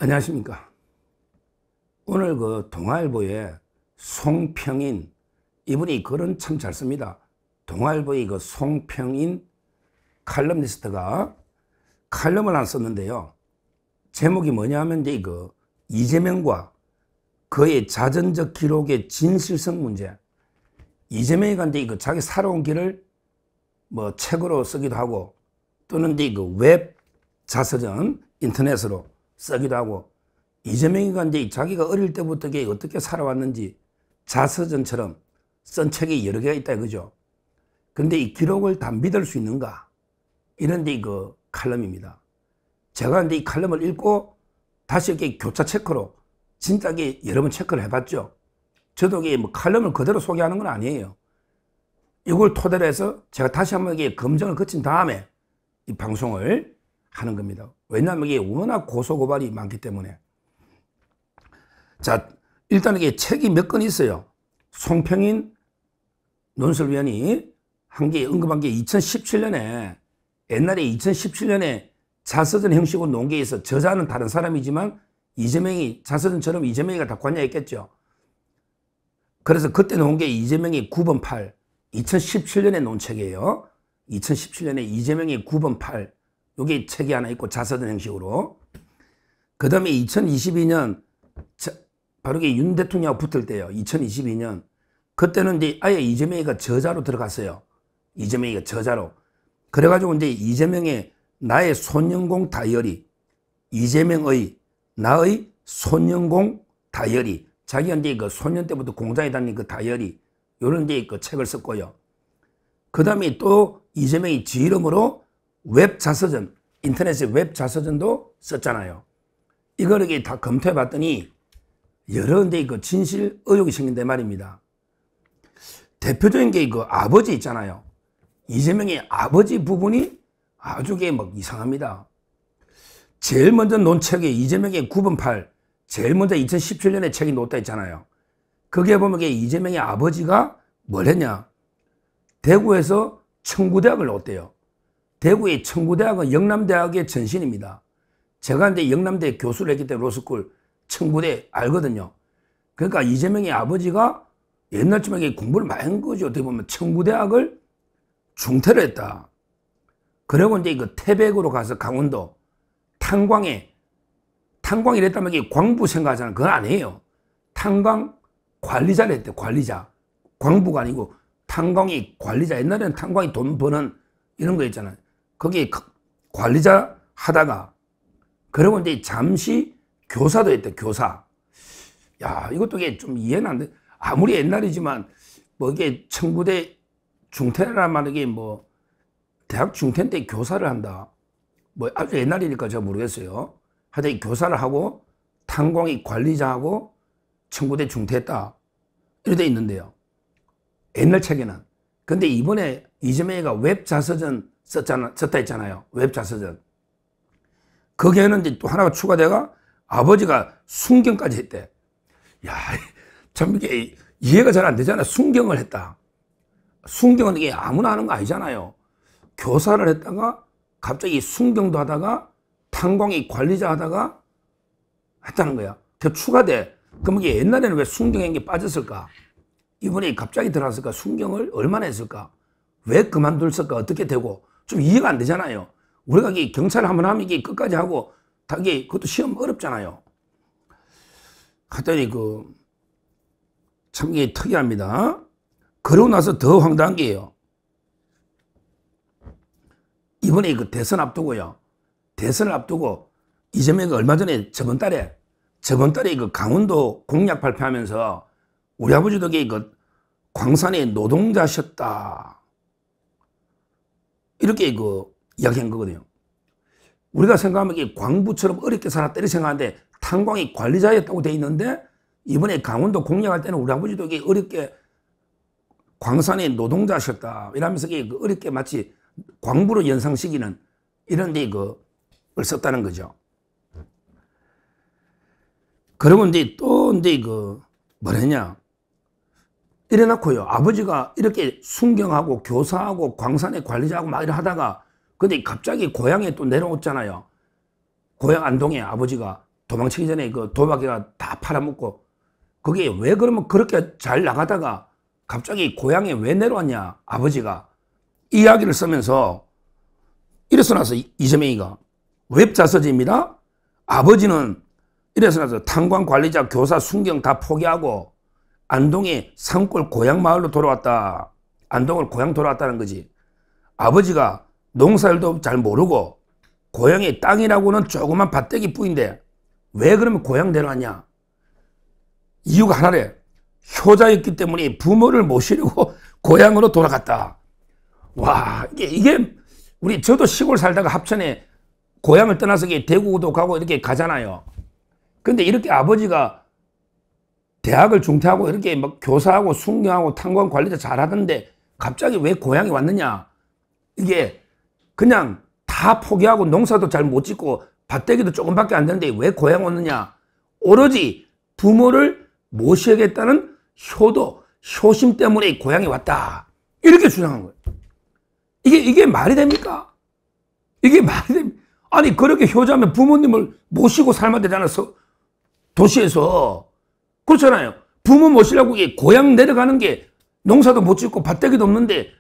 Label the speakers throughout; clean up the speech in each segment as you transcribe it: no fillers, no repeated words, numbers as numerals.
Speaker 1: 안녕하십니까. 오늘 그 동아일보에 송평인, 이분이 글은 참 잘 씁니다. 동아일보의 그 송평인 칼럼니스트가 칼럼을 하나 썼는데요. 제목이 뭐냐면 이제 그 이재명과 그의 자전적 기록의 진실성 문제. 이재명이 이제 그 자기 살아온 길을 뭐 책으로 쓰기도 하고, 또는 이제 그 웹 자서전 인터넷으로 쓰기도 하고, 이재명이 이제 자기가 어릴 때부터 어떻게 살아왔는지 자서전처럼 쓴 책이 여러 개가 있다 이거죠. 근데 이 기록을 다 믿을 수 있는가? 이런 이제 그 칼럼입니다. 제가 이제 이 칼럼을 읽고 다시 이렇게 교차 체크로 진짜 여러 번 체크를 해봤죠. 저도 뭐 칼럼을 그대로 소개하는 건 아니에요. 이걸 토대로 해서 제가 다시 한번 검증을 거친 다음에 이 방송을 하는 겁니다. 왜냐하면 이게 워낙 고소고발이 많기 때문에. 자, 일단 이게 책이 몇 권 있어요. 송평인 논설위원이 언급한 게 2017년에, 옛날에 2017년에 자서전 형식으로 놓은 게 있어. 저자는 다른 사람이지만 이재명이 자서전처럼 이재명이가 다 관여했겠죠. 그래서 그때 놓은 게 이재명의 9번 8, 2017년에 놓은 책이에요. 2017년에 이재명의 9번 8, 요게 책이 하나 있고 자서전 형식으로. 그 다음에 2022년 바로 이게 윤 대통령하고 붙을 때요. 2022년. 그때는 이제 아예 이재명이가 저자로 들어갔어요. 이재명이가 저자로. 그래가지고 이제 이재명의 나의 손영공 다이어리, 이재명의 나의 손영공 다이어리, 자기가 이제 그 소년 때부터 공장에 다닌 그 다이어리, 요런 이제 그 책을 썼고요. 그 다음에 또 이재명이 지 이름으로 웹 자서전, 인터넷에 웹 자서전도 썼잖아요. 이걸 이렇게 다 검토해 봤더니 여러 이제 그 진실 의혹이 생긴단 말입니다. 대표적인 게 그 아버지 있잖아요. 이재명의 아버지 부분이 아주 막 이상합니다. 제일 먼저 놓은 책이 이재명의 9번 8, 제일 먼저 2017년에 책이 놓다 했잖아요. 거기에 보면 이재명의 아버지가 뭘 했냐. 대구에서 청구대학을 나왔대요. 대구의 청구대학은 영남대학의 전신입니다. 제가 이제 영남대 교수를 했기 때문에 로스쿨 청구대 알거든요. 그러니까 이재명의 아버지가 옛날쯤에 공부를 많이 한 거죠. 어떻게 보면 청구대학을 중퇴를 했다. 그리고 이제 그 태백으로 가서 강원도 탄광이랬다면 이게 광부 생각하잖아요. 그건 아니에요. 탄광 관리자를 했대. 관리자. 광부가 아니고 탄광이 관리자. 옛날에는 탄광이 돈 버는 이런 거 있잖아요. 거기 관리자 하다가, 그리고 이제 잠시 교사도 했대. 교사. 야, 이것도 좀 이해는 안 돼. 아무리 옛날이지만 뭐 이게 청구대 중퇴란 말이 뭐 대학 중퇴 때 교사를 한다. 뭐 아주 옛날이니까 제가 모르겠어요. 하여튼 교사를 하고 탄광이 관리자하고 청구대 중퇴했다. 이렇게 돼 있는데요. 옛날 책에는. 근데 이번에 이재명이가 웹 자서전 썼다 했잖아요. 웹 자서전. 거기에는 이제 또 하나가 추가돼가 아버지가 순경까지 했대. 야, 참 이게 이해가 잘 안 되잖아요. 순경을 했다. 순경은 이게 아무나 하는 거 아니잖아요. 교사를 했다가 갑자기 순경도 하다가 탄광이 관리자 하다가 했다는 거야. 더 추가돼. 그럼 이게 옛날에는 왜 순경한 게 빠졌을까? 이번에 갑자기 들어왔을까? 순경을 얼마나 했을까? 왜 그만둘까? 어떻게 되고? 좀 이해가 안 되잖아요. 우리가 이게 경찰을 한번 하면 이게 끝까지 하고, 그것도 시험 어렵잖아요. 하더니 참 이게 특이합니다. 그러고 나서 더 황당한 게요. 이번에 대선 앞두고요. 대선을 앞두고 이재명이 얼마 전에 저번 달에 강원도 공약 발표하면서 우리 아버지도 광산의 노동자셨다. 이렇게 이야기한 거거든요. 우리가 생각하면 이게 광부처럼 어렵게 살았다 이렇게 생각하는데 탄광이 관리자였다고 돼 있는데, 이번에 강원도 공약할 때는 우리 아버지도 어렵게 광산의 노동자셨다 이러면서 어렵게 마치 광부로 연상시키는 이런 데 걸 썼다는 거죠. 그러고 이제 또 뭐랬냐. 이래놓고요. 아버지가 이렇게 순경하고 교사하고 광산의 관리자하고 막 이래 하다가, 근데 갑자기 고향에 또 내려왔잖아요. 고향 안동에 아버지가 도망치기 전에 그 도박이가 다 팔아먹고, 그게 왜 그러면 그렇게 잘 나가다가 갑자기 고향에 왜 내려왔냐, 아버지가. 이야기를 쓰면서 이래서 나서 이재명이가 웹자서지입니다. 아버지는 이래서 나서 탄광 관리자, 교사, 순경 다 포기하고 안동의 산골 고향 마을로 돌아왔다. 안동을 고향 돌아왔다는 거지. 아버지가 농사일도 잘 모르고 고향의 땅이라고는 조그만 밭대기 뿐인데 왜 그러면 고향 내려왔냐? 이유가 하나래. 효자였기 때문에 부모를 모시려고 고향으로 돌아갔다. 와, 이게 저도 시골 살다가 합천에 고향을 떠나서 대구도 가고 이렇게 가잖아요. 근데 이렇게 아버지가 대학을 중퇴하고 이렇게 막 교사하고 순경하고 탄광 관리자 잘하던데 갑자기 왜 고향에 왔느냐? 이게 그냥 다 포기하고 농사도 잘 못 짓고 밭대기도 조금밖에 안 되는데 왜 고향 왔느냐? 오로지 부모를 모셔야겠다는 효도, 효심 때문에 고향에 왔다. 이렇게 주장한 거예요. 이게 말이 됩니까? 이게 말이 됩니까? 아니, 그렇게 효자면 부모님을 모시고 살면 되잖아요. 도시에서. 그렇잖아요. 부모 모시려고 고향 내려가는 게 농사도 못 짓고 밭대기도 없는데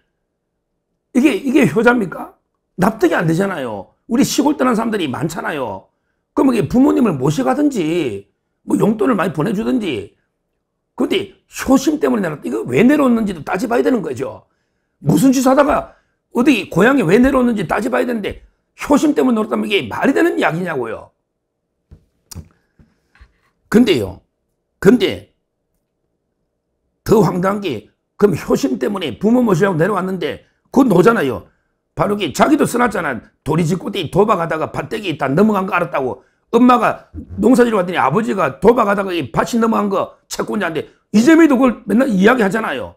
Speaker 1: 이게 효자입니까? 납득이 안 되잖아요. 우리 시골 떠난 사람들이 많잖아요. 그럼 이게 부모님을 모셔가든지 뭐 용돈을 많이 보내주든지. 근데 효심 때문에 내려왔다. 이거 왜 내려왔는지도 따져봐야 되는 거죠. 무슨 짓 하다가 어디 고향에 왜 내려왔는지 따져봐야 되는데 효심 때문에 내려왔다면 이게 말이 되는 이야기냐고요. 근데 더 황당한 게 그럼 효심 때문에 부모 모시려고 내려왔는데 그건 노잖아요. 바로 자기도 써놨잖아. 도리지꼬대 도박하다가 밭대기 다 넘어간 거 알았다고. 엄마가 농사지러 왔더니 아버지가 도박하다가 밭이 넘어간 거 채권자인데 이재명이도 그걸 맨날 이야기하잖아요.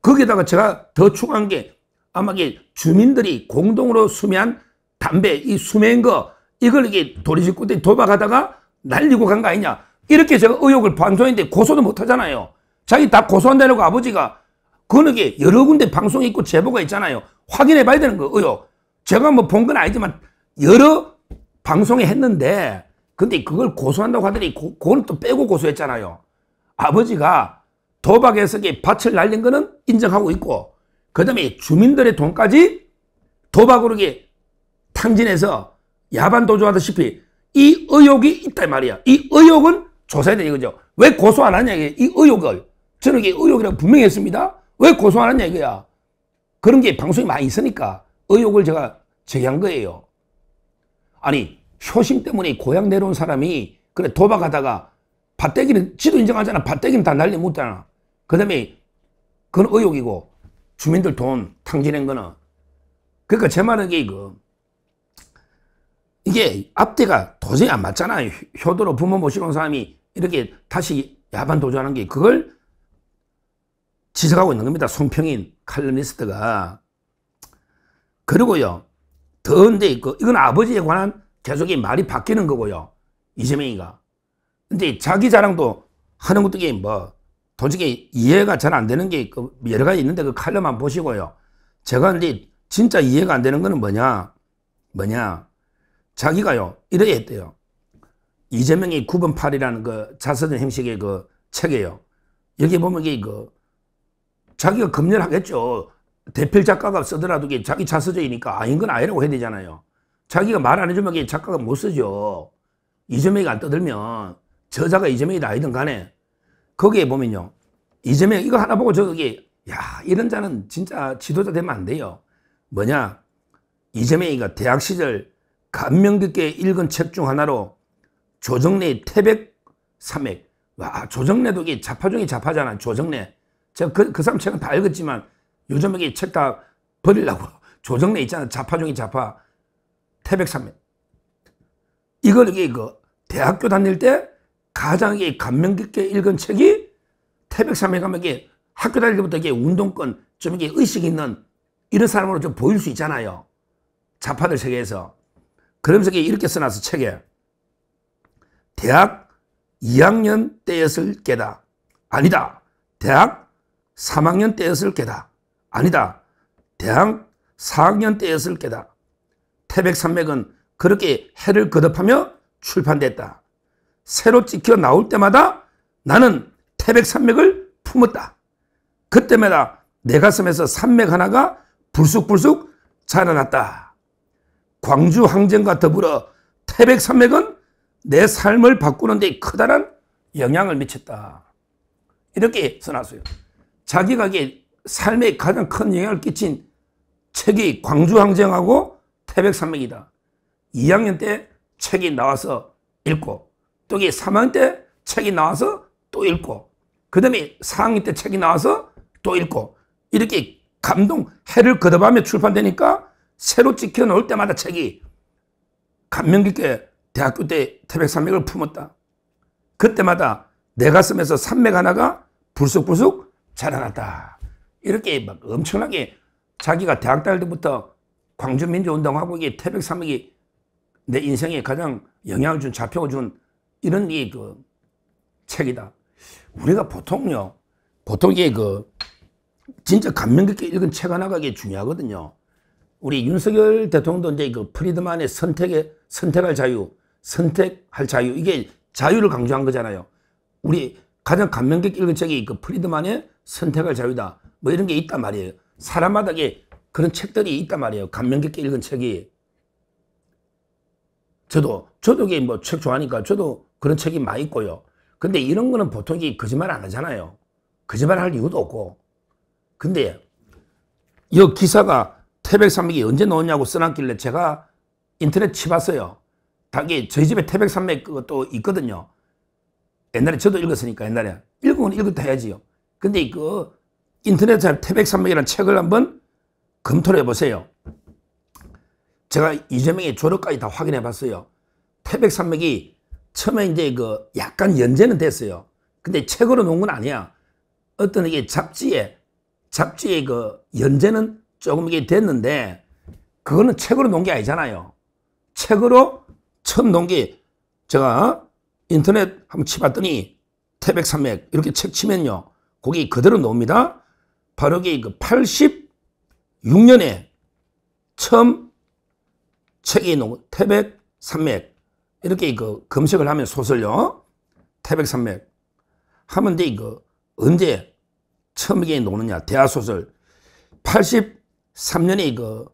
Speaker 1: 거기에다가 제가 더 추가한 게 아마 주민들이 공동으로 수매한 담배, 이 수매한 거 이걸 도리지꼬대 도박하다가 날리고 간 거 아니냐. 이렇게 제가 의혹을 방송했는데 고소도 못 하잖아요. 자기 다 고소한다고 아버지가. 그거는 여러 군데 방송이 있고 제보가 있잖아요. 확인해 봐야 되는 거, 의혹. 제가 뭐 본 건 아니지만 여러 방송에 했는데 근데 그걸 고소한다고 하더니 그걸 또 빼고 고소했잖아요. 아버지가 도박에서 밭을 날린 거는 인정하고 있고 그 다음에 주민들의 돈까지 도박으로 탕진해서 야반 도주하다시피 이 의혹이 있단 말이야. 이 의혹은 조사해야 되는 거죠. 왜 고소 안 하냐, 이 의혹을. 저는 이게 의혹이라고 분명히 했습니다. 왜 고소 안 하냐, 이거야. 그런 게 방송이 많이 있으니까 의혹을 제가 제기한 거예요. 아니, 효심 때문에 고향 내려온 사람이 그래 도박하다가 밭대기는 지도 인정하잖아. 밭대기는 다 날려 묻잖아. 그 다음에 그건 의혹이고 주민들 돈 탕진한 거는. 그러니까 제 말은 이게 앞뒤가 도저히 안 맞잖아요. 효도로 부모 모시러 온 사람이 이렇게 다시 야반 도주하는 게 그걸 지적하고 있는 겁니다. 송평인 칼럼니스트가. 그리고요. 더운데 이건 아버지에 관한 계속 말이 바뀌는 거고요. 이재명이가. 근데 자기 자랑도 하는 것도 솔직히 이해가 잘 안 되는 게 여러 가지 있는데 그 칼럼 한번 보시고요. 제가 근데 진짜 이해가 안 되는 거는 뭐냐. 자기가요. 이래 했대요. 이재명이 9번 8이라는 그 자서전 형식의 그 책이에요. 여기 보면 자기가 검열하겠죠. 대필 작가가 쓰더라도 자기 자서전이니까 아닌 건 아니라고 해야 되잖아요. 자기가 말 안 해주면 작가가 못 쓰죠. 이재명이 안 떠들면 저자가 이재명이다 아니든 간에 거기에 보면요. 이재명 이거 하나 보고 야, 이런 자는 진짜 지도자 되면 안 돼요. 뭐냐. 이재명이가 대학 시절 감명 깊게 읽은 책 중 하나로 조정래의 태백 산맥. 와, 조정래도 자파 중에 자파잖아. 조정래. 제가 그 사람 책은 다 읽었지만 요즘 책 다 버리려고. 조정래 있잖아. 자파 중에 자파. 태백 산맥. 이걸 대학교 다닐 때 가장 감명 깊게 읽은 책이 태백 산맥 하면 학교 다닐 때부터 운동권 좀 의식 있는 이런 사람으로 좀 보일 수 있잖아요. 자파들 세계에서. 그러면서 이렇게 써놨어, 책에. 대학 2학년 때였을 게다. 아니다. 대학 3학년 때였을 게다. 아니다. 대학 4학년 때였을 게다. 태백산맥은 그렇게 해를 거듭하며 출판됐다. 새로 찍혀 나올 때마다 나는 태백산맥을 품었다. 그때마다 내 가슴에서 산맥 하나가 불쑥불쑥 자라났다. 광주 항쟁과 더불어 태백산맥은 내 삶을 바꾸는 데 커다란 영향을 미쳤다. 이렇게 써놨어요. 자기가 삶에 가장 큰 영향을 끼친 책이 광주항쟁하고 태백산맥이다. 2학년 때 책이 나와서 읽고, 또 3학년 때 책이 나와서 또 읽고, 그 다음에 4학년 때 책이 나와서 또 읽고, 이렇게 감동, 해를 거듭하며 출판되니까 새로 찍혀 나올 때마다 책이 감명 깊게 대학교 때 태백산맥을 품었다. 그때마다 내 가슴에서 산맥 하나가 불쑥불쑥 자라났다. 이렇게 막 엄청나게 자기가 대학 다닐 때부터 광주민주운동하고 이게 태백산맥이 내 인생에 가장 영향을 준, 좌표를 준 이런 책이다. 우리가 보통요, 보통 이게 진짜 감명 깊게 읽은 책 하나가 이게 중요하거든요. 우리 윤석열 대통령도 이제 프리드만의 선택할 자유, 선택할 자유, 이게 자유를 강조한 거잖아요. 우리 가장 감명 깊게 읽은 책이 프리드만의 선택할 자유다. 뭐 이런 게 있단 말이에요. 사람마다 그런 책들이 있단 말이에요. 감명 깊게 읽은 책이. 저도 뭐 책 좋아하니까 저도 그런 책이 많이 있고요. 근데 이런 거는 보통 거짓말 안 하잖아요. 거짓말 할 이유도 없고. 근데 이 기사가 태백산맥이 언제 나오냐고 써놨길래 제가 인터넷 치봤어요. 저희 집에 태백산맥 그것도 있거든요. 옛날에 저도 읽었으니까, 옛날에. 읽으면 읽었다 해야지요. 근데 인터넷에 태백산맥이라는 책을 한번 검토를 해보세요. 제가 이재명의 졸업까지 다 확인해 봤어요. 태백산맥이 처음에 이제 약간 연재는 됐어요. 근데 책으로 놓은 건 아니야. 어떤 이게 잡지에 연재는 조금 이게 됐는데, 그거는 책으로 놓은 게 아니잖아요. 책으로 처음 놓은 게, 제가 인터넷 한번 치봤더니 태백산맥 이렇게 책 치면요, 거기 그대로 나옵니다. 바로 이게 86년에 처음 책이 나온 태백산맥, 이렇게 검색을 하면 소설요, 태백산맥 하면 돼. 언제 처음 이게 나오느냐, 대하소설 83년에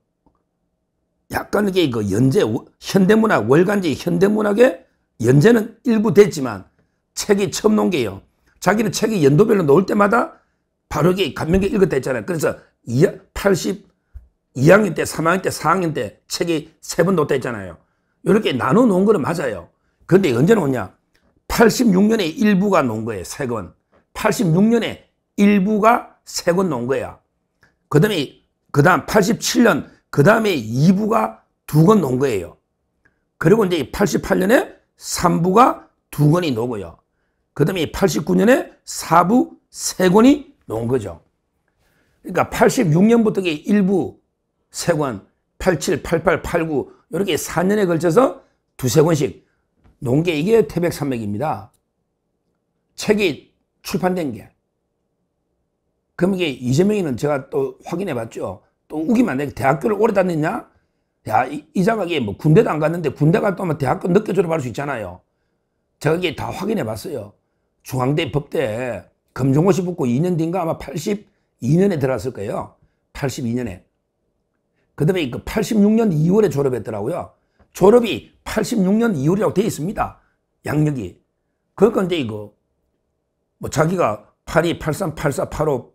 Speaker 1: 약간 이게 연재, 현대문학, 월간지 현대문학에 연재는 일부 됐지만 책이 처음 나온 게요. 자기는 책이 연도별로 나올 때마다 바로 이게 감명 깊게 읽었다 했잖아요. 그래서 82학년 때, 3학년 때, 4학년 때 책이 3번 나왔다 했잖아요. 이렇게 나눠 놓은 거는 맞아요. 그런데 언제 나오냐? 86년에 일부가 나온 거예요. 3권. 86년에 일부가 3권 나온 거야. 그 다음 87년, 그 다음에 2부가 2권 나온 거예요. 그리고 이제 88년에 3부가 2권이 나오고요. 그 다음에 89년에 4부 3권이 나온 거죠. 그러니까 86년부터 1부 3권, 87, 88, 89 이렇게 4년에 걸쳐서 2~3권씩 나온 게 이게 태백산맥입니다. 책이 출판된 게. 그럼 이게 이재명이는 제가 또 확인해 봤죠. 또 우기면 안 돼. 대학교를 오래 다녔냐? 야, 이자가 뭐 군대도 안 갔는데 군대 갔다 오면 대학교 늦게 졸업할 수 있잖아요. 제가 이게 다 확인해 봤어요. 중앙대 법대 검정고시 붙고 2년 뒤인가 아마 82년에 들어갔을 거예요. 82년에. 그 다음에 86년 2월에 졸업했더라고요. 졸업이 86년 2월이라고 되어 있습니다. 양력이. 그러니까 이제 뭐 자기가 82, 83, 84, 85,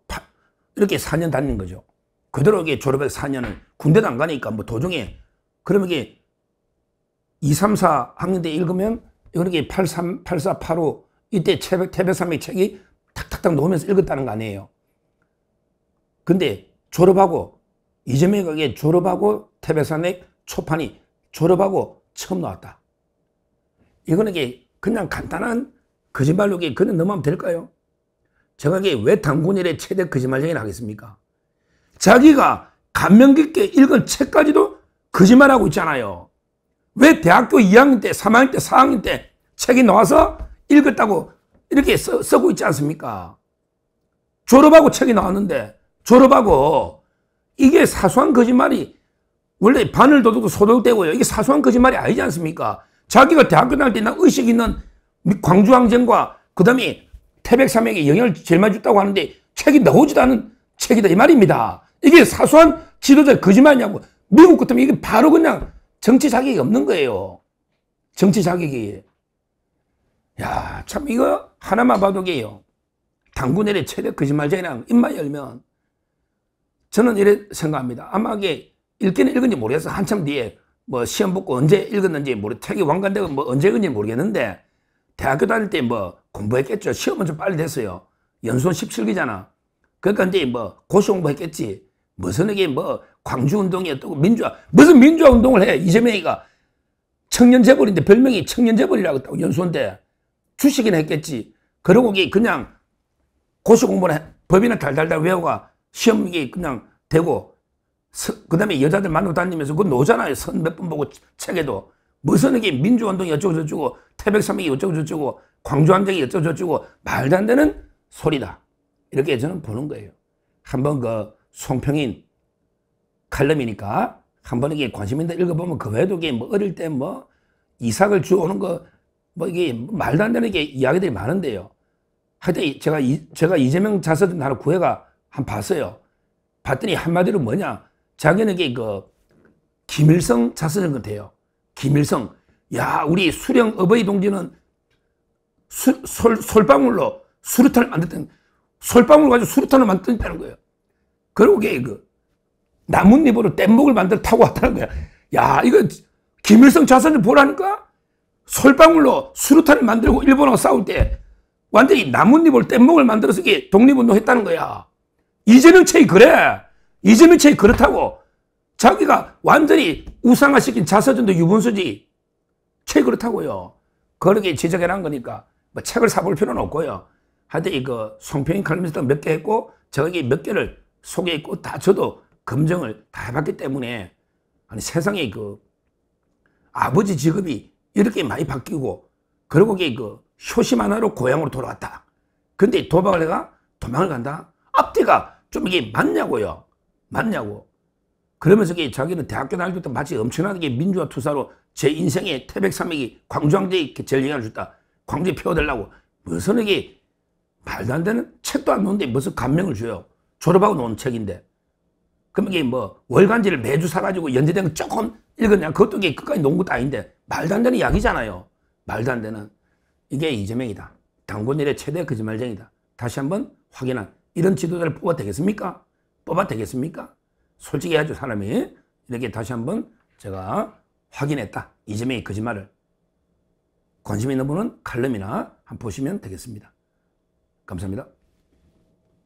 Speaker 1: 이렇게 4년 다닌 거죠. 그대로 이게 졸업해서 4년을 군대도 안 가니까 뭐 도중에, 그러면 이게 2, 3, 4학년 때 읽으면 이건 이게 83, 84, 85 이때 태백산맥 책이 탁탁탁 놓으면서 읽었다는 거 아니에요. 근데 졸업하고 이재명이 졸업하고 태백산맥 초판이 졸업하고 처음 나왔다. 이거는 이게 그냥 간단한 거짓말로 그냥 넘어가면 될까요? 제가 이게 왜 당군일의 최대 거짓말쟁이를 하겠습니까? 자기가 감명 깊게 읽은 책까지도 거짓말하고 있잖아요. 왜 대학교 2학년 때, 3학년 때, 4학년 때 책이 나와서 읽었다고 이렇게 쓰고 있지 않습니까? 졸업하고 책이 나왔는데, 졸업하고 이게 사소한 거짓말이, 원래 바늘 도둑도 소독되고요. 이게 사소한 거짓말이 아니지 않습니까? 자기가 대학교 다닐 때 나 의식 있는 광주항쟁과 그 다음에 태백산맥에 영향을 제일 많이 줬다고 하는데 책이 나오지도 않은 책이다 이 말입니다. 이게 사소한 지도자의 거짓말이냐고. 미국 같으면 이게 바로 그냥 정치 자격이 없는 거예요. 정치 자격이. 야, 참 이거 하나만 봐도 게요. 당군일의 최대 거짓말쟁이랑 입만 열면 저는 이래 생각합니다. 아마 이게 읽기는 읽은지 모르겠어. 한참 뒤에 뭐 시험 붙고 언제 읽었는지 책이 완간되고 뭐 언제 읽은지 모르겠는데 대학교 다닐 때 뭐 공부했겠죠. 시험은 좀 빨리 됐어요. 연수원 17기잖아. 그러니까 이제 뭐 고시 공부했겠지. 무슨 이게 뭐 광주운동이 어떻고 무슨 민주화 운동을 해. 이재명이가 청년재벌인데 별명이 청년재벌이라고 했다고 연수원 때. 주식이나 했겠지. 그러고 그냥 고시 공부는 법이나 달달달 외우가 시험이 그냥 되고 그 다음에 여자들 만나고 다니면서 그거 노잖아요. 선 몇 번 보고 책에도. 무슨 이게 민주운동이 어쩌고저쩌고 태백산맥이 어쩌고저쩌고 광주항쟁이 어쩌고저쩌고 말도 안 되는 소리다. 이렇게 저는 보는 거예요. 한번 그 송평인 칼럼이니까 한번 이게 관심 있는 읽어보면 그 외에도 이게 뭐 어릴 때 뭐 이삭을 주워오는 거 뭐 이게 말도 안 되는 게 이야기들이 많은데요. 하여튼 제가 이재명 자서전 하나 구해가 한번 봤어요. 봤더니 한마디로 뭐냐. 자기는 이게 그 김일성 자서전 같아요. 김일성. 야, 우리 수령 어버이 동지는 솔방울로 수류탄을 만들었던, 솔방울 가지고 수류탄을 만들었다는 거예요. 그리고 그 나뭇잎으로 뗏목을 만들어 타고 왔다는 거야. 야, 이거 김일성 자서전 보라니까? 솔방울로 수류탄을 만들고 일본하고 싸울 때 완전히 나뭇잎으로 뗏목을 만들어서 이게 독립운동 했다는 거야. 이재명 책이 그래. 이재명 책이 그렇다고. 자기가 완전히 우상화시킨 자서전도 유분수지. 책이 그렇다고요. 그렇게 지적해놓은 거니까 뭐 책을 사볼 필요는 없고요. 하여튼 이거 송평인 칼럼니스트 몇 개 했고 저기 몇 개를 소개했고 다 저도 검증을 다 해봤기 때문에 아니 세상에 그 아버지 직업이 이렇게 많이 바뀌고 그리고 그 효심 하나로 고향으로 돌아왔다. 근데 도박을 해가 도망을 간다. 앞뒤가 좀 이게 맞냐고요. 맞냐고. 그러면서 자기는 대학교 다닐 때부터 마치 엄청나게 민주화 투사로 제 인생에 태백산맥이 광주항쟁이 제일 영향을 줬다. 광주에 피워달라고. 무슨 이게 말도 안 되는 책도 안 놓는데 무슨 감명을 줘요. 졸업하고 놓은 책인데. 그럼 이게 뭐 월간지를 매주 사가지고 연재된 거 조금 읽었냐. 그것도 이게 끝까지 놓은 것도 아닌데 말도 안 되는 이야기잖아요. 말도 안 되는. 이게 이재명이다. 당군일의 최대 거짓말쟁이다. 다시 한번 확인한 이런 지도자를 뽑아도 되겠습니까? 뽑아도 되겠습니까? 솔직히 해야죠. 사람이. 이렇게 다시 한번 제가 확인했다. 이재명의 거짓말을. 관심 있는 분은 칼럼이나 한번 보시면 되겠습니다. 감사합니다.